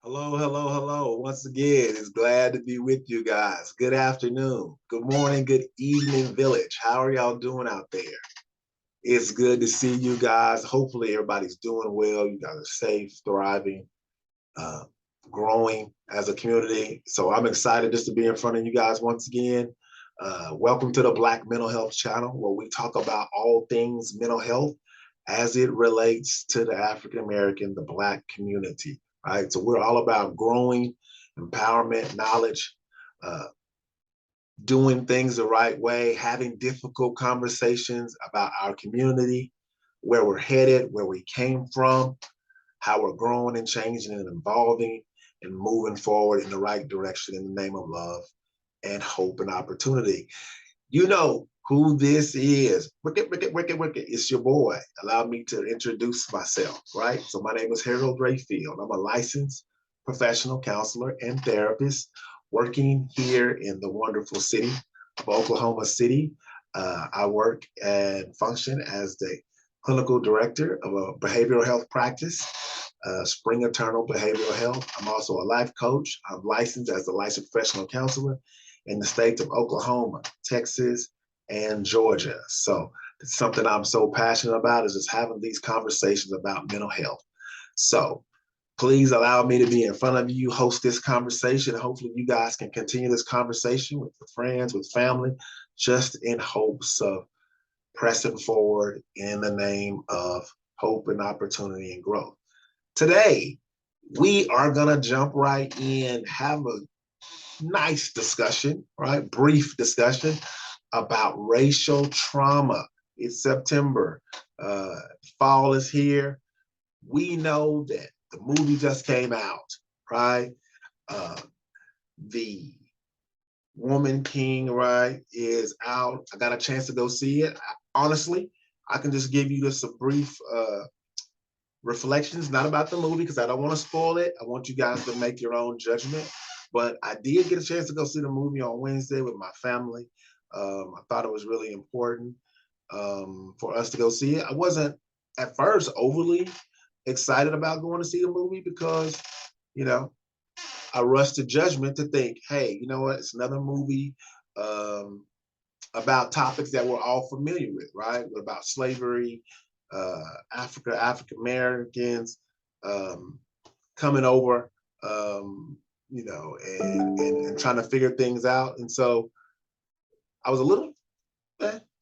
Hello, hello, hello. Once again, it's glad to be with you guys. Good afternoon, good morning, good evening, village. How are y'all doing out there? It's good to see you guys. Hopefully, everybody's doing well. You guys are safe, thriving, uh, growing as a community. So I'm excited just to be in front of you guys once again. Welcome to the Black Mental Health Channel, where we talk about all things mental health as it relates to the African American, the Black community. Right. So we're all about growing, empowerment, knowledge, uh, doing things the right way, having difficult conversations about our community, where we're headed, where we came from, how we're growing and changing and evolving and moving forward in the right direction in the name of love and hope and opportunity. You know who this is. Wicked, wicked, wicked, wicked. It's your boy. Allow me to introduce myself, right? So my name is Harold Rayfield. I'm a licensed professional counselor and therapist working here in the wonderful city of Oklahoma City. I work and function as the clinical director of a behavioral health practice, Spring Eternal Behavioral Health. I'm also a life coach. I'm licensed as a licensed professional counselor in the states of Oklahoma, Texas, and Georgia. So it's something I'm so passionate about is just having these conversations about mental health. So please allow me to be in front of you, host this conversation. Hopefully you guys can continue this conversation with friends, with family, just in hopes of pressing forward in the name of hope and opportunity and growth. Today, we are going to jump right in, have a nice discussion, right? Brief discussion about racial trauma. It's September. Uh, Fall is here. We know that the movie just came out, right? Uh, the Woman King, right, is out. I got a chance to go see it. Honestly, I can just give you just a brief reflections, not about the movie because I don't want to spoil it. I want you guys to make your own judgment. But I did get a chance to go see the movie on Wednesday with my family. I thought it was really important for us to go see it. I wasn't at first overly excited about going to see the movie because, you know, I rushed to judgment to think, hey, you know what? It's another movie um, about topics that we're all familiar with, right? About slavery, African Americans um, coming over, and trying to figure things out. And so I was a little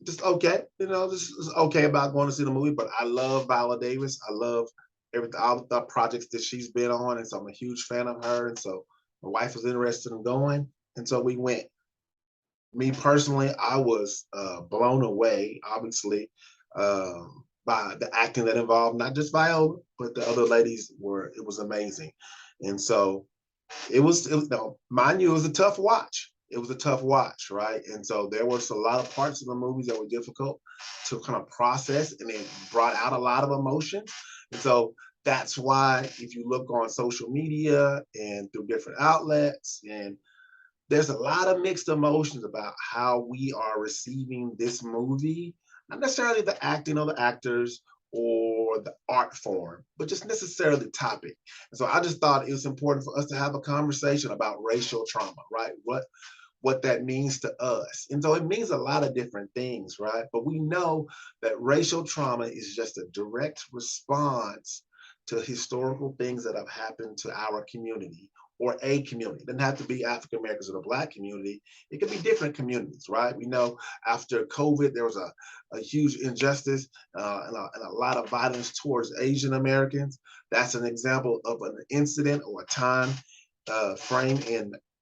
just okay, just okay about going to see the movie. But I love Viola Davis. I love everything, all the projects that she's been on, and so I'm a huge fan of her. And so my wife was interested in going, and so we went. Me personally, I was blown away, obviously, by the acting that involved not just Viola, but the other ladies were. It was amazing, and so it was no, mind you, it was a tough watch. It was a tough watch, right? And so there was a lot of parts of the movies that were difficult to kind of process, and it brought out a lot of emotion. And so that's why, if you look on social media and through different outlets and there's a lot of mixed emotions about how we are receiving this movie, not necessarily the acting or the actors or the art form, but just necessarily the topic. And so I just thought it was important for us to have a conversation about racial trauma, right? What that means to us. And so it means a lot of different things, right? But we know that racial trauma is just a direct response to historical things that have happened to our community or a community. It doesn't have to be African Americans or the Black community. It could be different communities, right? We know after COVID, there was a huge injustice and a lot of violence towards Asian Americans. That's an example of an incident or a time frame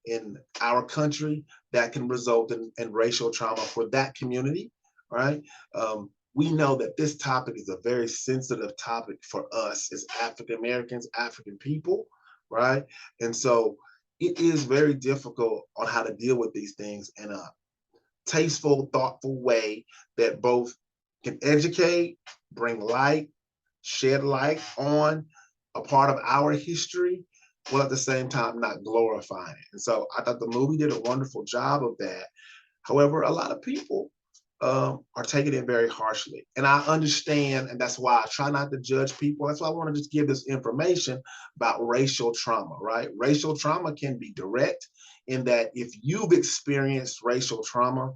in our country that can result in racial trauma for that community, right? We know that this topic is a very sensitive topic for us as African Americans, African people, right? And so it is very difficult on how to deal with these things in a tasteful, thoughtful way that both can educate, bring light, shed light on a part of our history, while at the same time not glorifying it. And so I thought the movie did a wonderful job of that. However, a lot of people are taking it very harshly. And I understand, and that's why I try not to judge people. That's why I want to just give this information about racial trauma, right? Racial trauma can be direct in that if you've experienced racial trauma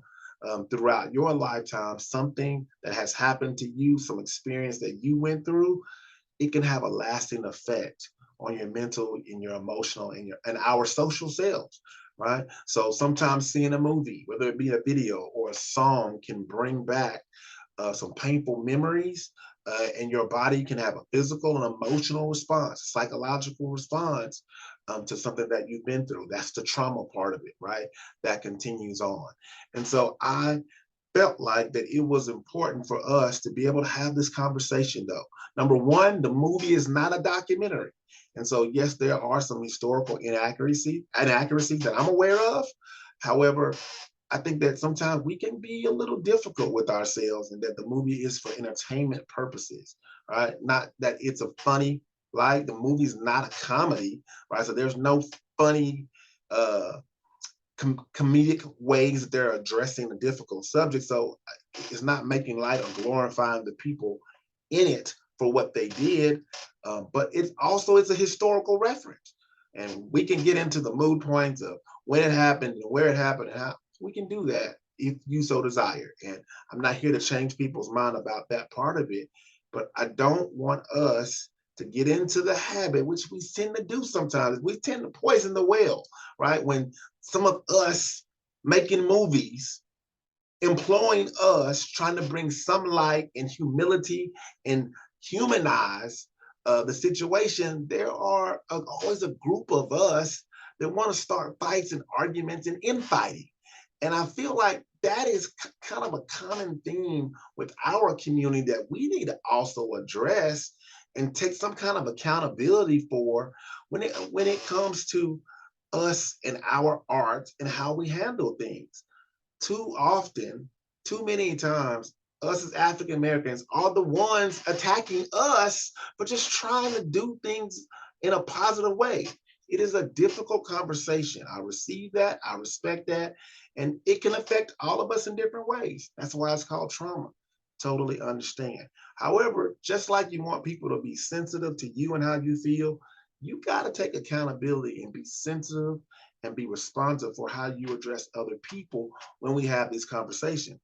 throughout your lifetime, something that has happened to you, some experience that you went through, it can have a lasting effect on your mental and your emotional and our social selves, right? So sometimes seeing a movie, whether it be a video or a song, can bring back some painful memories, and your body can have a physical and emotional response, psychological response to something that you've been through. That's the trauma part of it, right? That continues on. And so I felt like that it was important for us to be able to have this conversation though. Number one, the movie is not a documentary. And so, yes, there are some historical inaccuracies that I'm aware of. However, I think that sometimes we can be a little difficult with ourselves and that the movie is for entertainment purposes, right? Not that it's a funny, like the movie's not a comedy, right? So there's no funny uh comedic ways that they're addressing a difficult subject. So it's not making light or glorifying the people in it for what they did, but it's a historical reference, and we can get into the mood points of when it happened and where it happened and how we can do that if you so desire. And I'm not here to change people's mind about that part of it, but I don't want us to get into the habit, which we tend to do sometimes. We tend to poison the well, right? When some of us making movies, employing us, trying to bring some light and humility and humanize the situation, there are always a group of us that want to start fights and arguments and infighting. And I feel like that is kind of a common theme with our community that we need to also address and take some kind of accountability for when it comes to us and our art and how we handle things. Too often, too many times, us as African Americans are the ones attacking us for just trying to do things in a positive way. It is a difficult conversation. I receive that, I respect that, and it can affect all of us in different ways. That's why it's called trauma. Totally understand. However, just like you want people to be sensitive to you and how you feel, you got to take accountability and be sensitive and be responsive for how you address other people when we have this conversation.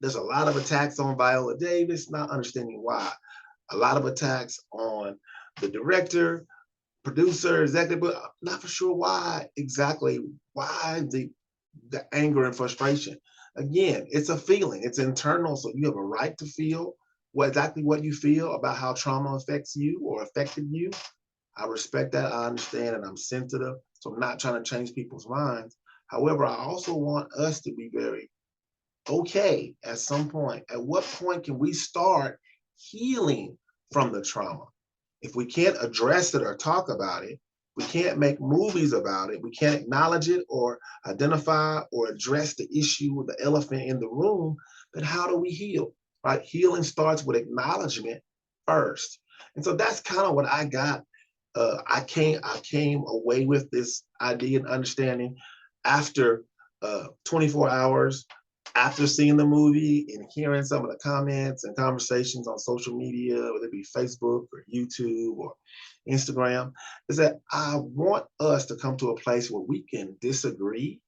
There's a lot of attacks on Viola Davis, not understanding why. A lot of attacks on the director, producer, executive, but not for sure why exactly. Why the anger and frustration? Again, it's a feeling. It's internal, so you have a right to feel exactly what you feel about how trauma affects you or affected you. I respect that. I understand, and I'm sensitive. So I'm not trying to change people's minds. However, I also want us to be very okay at some point. At what point can we start healing from the trauma? If we can't address it or talk about it, we can't make movies about it, we can't acknowledge it or identify or address the issue with the elephant in the room, then how do we heal? Right? Healing starts with acknowledgement first. And so that's kind of what I got. I came away with this idea and understanding after 24 hours after seeing the movie and hearing some of the comments and conversations on social media, whether it be Facebook or YouTube or Instagram, is that I want us to come to a place where we can disagree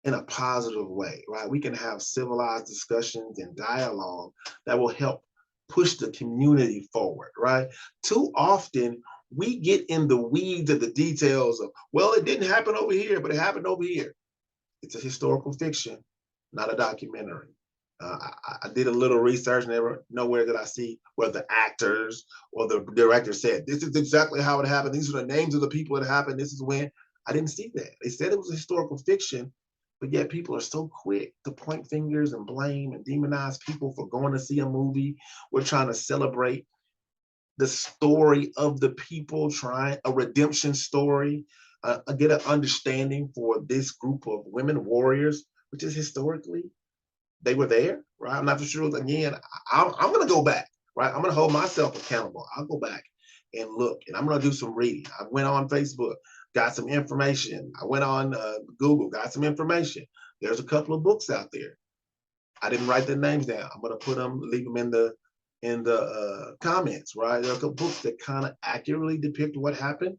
in a positive way, right? We can have civilized discussions and dialogue that will help push the community forward, right? Too often, we get in the weeds of the details of, well, it didn't happen over here, but it happened over here. It's a historical fiction, not a documentary. I did a little research, nowhere did I see where the actors or the director said, this is exactly how it happened. These are the names of the people that happened. This is when. I didn't see that. They said it was a historical fiction, but yet people are so quick to point fingers and blame and demonize people for going to see a movie. We're trying to celebrate the story of the people, trying a redemption story, get an understanding for this group of women warriors, which is historically they were there, right? I'm not for sure. Again, I'm going to go back, right? I'm going to hold myself accountable. I'll go back and look, and I'm going to do some reading. I went on Facebook, got some information. I went on Google, got some information. There's a couple of books out there. I didn't write their names down. I'm gonna put them, leave them in the comments, right? There are a couple books that kind of accurately depict what happened,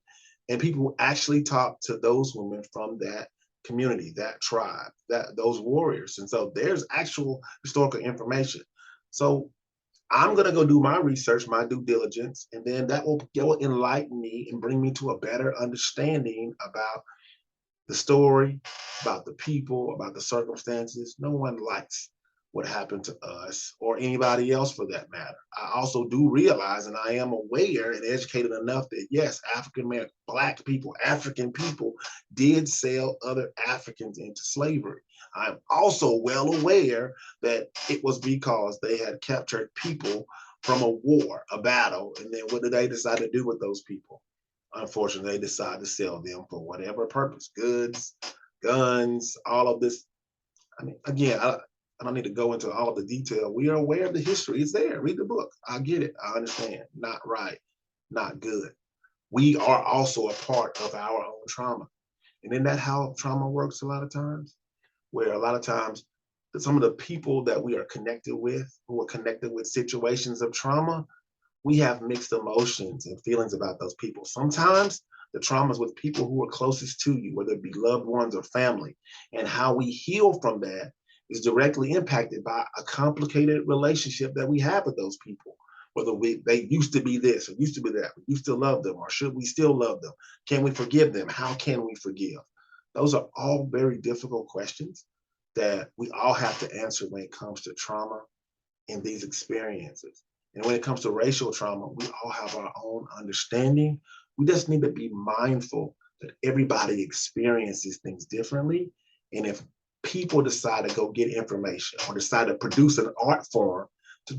and people actually talk to those women from that community, that tribe, that those warriors, and so there's actual historical information. So I'm gonna go do my research, my due diligence, and then that will enlighten me and bring me to a better understanding about the story, about the people, about the circumstances. No one likes what happened to us or anybody else for that matter. I also do realize, and I am aware and educated enough that yes, African American, Black people, African people did sell other Africans into slavery. I'm also well aware that it was because they had captured people from a war, a battle, and then what did they decide to do with those people? Unfortunately, they decide to sell them for whatever purpose, goods, guns, all of this. I mean, again, I don't need to go into all of the detail. We are aware of the history. It's there. Read the book. I get it. I understand. Not right, not good. We are also a part of our own trauma. And isn't that how trauma works a lot of times? Where a lot of times some of the people that we are connected with, who are connected with situations of trauma, we have mixed emotions and feelings about those people. Sometimes the traumas with people who are closest to you, whether it be loved ones or family, and how we heal from that is directly impacted by a complicated relationship that we have with those people. Whether they used to be this or used to be that, we used to love them, or should we still love them? Can we forgive them? How can we forgive? Those are all very difficult questions that we all have to answer when it comes to trauma and these experiences. And when it comes to racial trauma, we all have our own understanding. We just need to be mindful that everybody experiences things differently. And if people decide to go get information or decide to produce an art form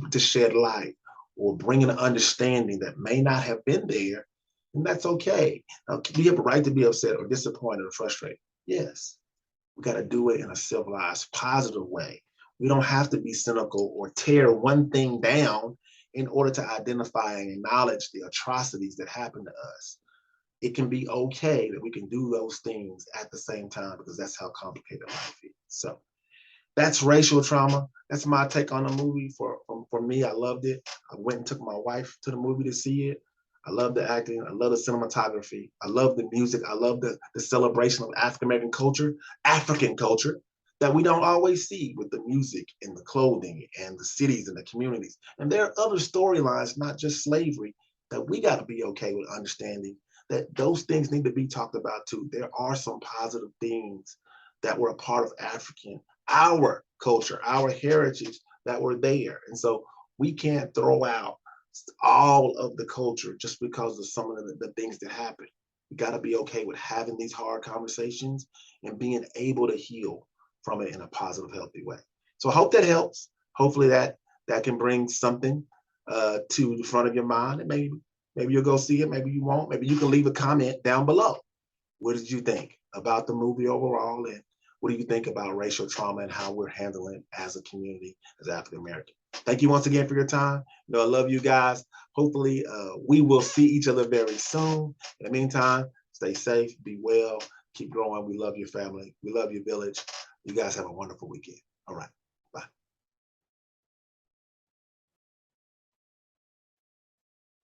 to shed light or bring an understanding that may not have been there, then that's okay. Now, we have a right to be upset or disappointed or frustrated. Yes, we got to do it in a civilized, positive way. We don't have to be cynical or tear one thing down in order to identify and acknowledge the atrocities that happen to us. It can be okay that we can do those things at the same time because that's how complicated life is. So that's racial trauma. That's my take on the movie. For me, I loved it. I went and took my wife to the movie to see it. I love the acting. I love the cinematography. I love the music. I love the celebration of African culture that we don't always see with the music and the clothing and the cities and the communities. And there are other storylines, not just slavery, that we got to be okay with understanding that those things need to be talked about too. There are some positive things that were a part of our culture, our heritage that were there. And so we can't throw out all of the culture just because of some of the things that happen. We got to be okay with having these hard conversations and being able to heal from it in a positive, healthy way. So I hope that helps. Hopefully that can bring something to the front of your mind, and maybe you'll go see it, maybe you won't. Maybe you can leave a comment down below. What did you think about the movie overall, and what do you think about racial trauma and how we're handling it as a community, as African American? Thank you once again for your time. You know, I love you guys. Hopefully, we will see each other very soon. In the meantime, stay safe, be well, keep growing. We love your family. We love your village. You guys have a wonderful weekend. All right.